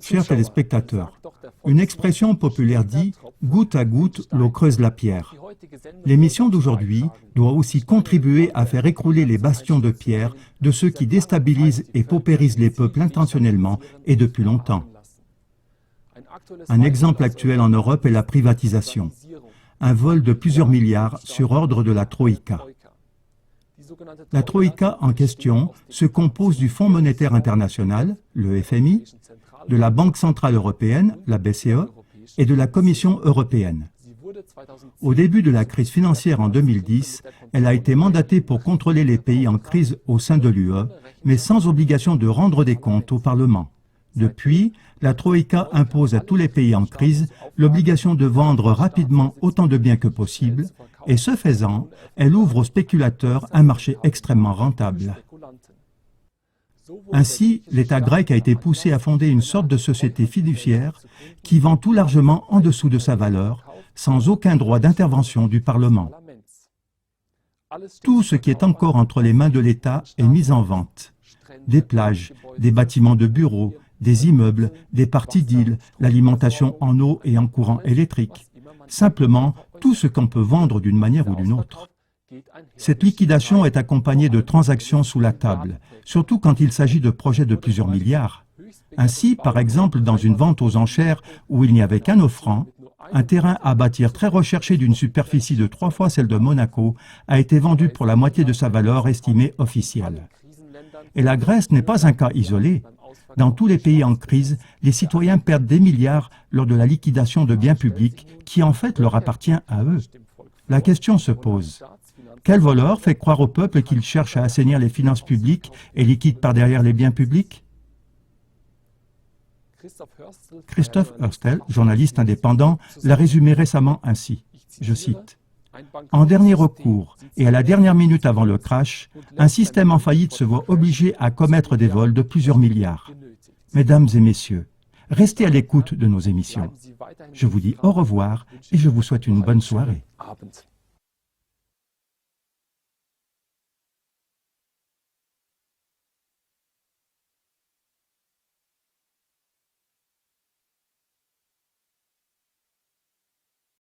Chers téléspectateurs, une expression populaire dit « goutte à goutte, l'eau creuse la pierre ». L'émission d'aujourd'hui doit aussi contribuer à faire écrouler les bastions de pierre de ceux qui déstabilisent et paupérisent les peuples intentionnellement et depuis longtemps. Un exemple actuel en Europe est la privatisation, un vol de plusieurs milliards sur ordre de la Troïka. La Troïka en question se compose du Fonds monétaire international, le FMI, de la Banque centrale européenne, la BCE, et de la Commission européenne. Au début de la crise financière en 2010, elle a été mandatée pour contrôler les pays en crise au sein de l'UE, mais sans obligation de rendre des comptes au Parlement. Depuis, la Troïka impose à tous les pays en crise l'obligation de vendre rapidement autant de biens que possible, et ce faisant, elle ouvre aux spéculateurs un marché extrêmement rentable. Ainsi, l'État grec a été poussé à fonder une sorte de société fiduciaire qui vend tout largement en dessous de sa valeur, sans aucun droit d'intervention du Parlement. Tout ce qui est encore entre les mains de l'État est mis en vente. Des plages, des bâtiments de bureaux, des immeubles, des parties d'îles, l'alimentation en eau et en courant électrique. Simplement, tout ce qu'on peut vendre d'une manière ou d'une autre. Cette liquidation est accompagnée de transactions sous la table, surtout quand il s'agit de projets de plusieurs milliards. Ainsi, par exemple, dans une vente aux enchères où il n'y avait qu'un offrant, un terrain à bâtir très recherché d'une superficie de 3 fois celle de Monaco a été vendu pour la moitié de sa valeur estimée officielle. Et la Grèce n'est pas un cas isolé. Dans tous les pays en crise, les citoyens perdent des milliards lors de la liquidation de biens publics qui en fait leur appartient à eux. La question se pose. Quel voleur fait croire au peuple qu'il cherche à assainir les finances publiques et liquide par derrière les biens publics? Christophe Herstel, journaliste indépendant, l'a résumé récemment ainsi, je cite, « En dernier recours et à la dernière minute avant le crash, un système en faillite se voit obligé à commettre des vols de plusieurs milliards. Mesdames et messieurs, restez à l'écoute de nos émissions. Je vous dis au revoir et je vous souhaite une bonne soirée. »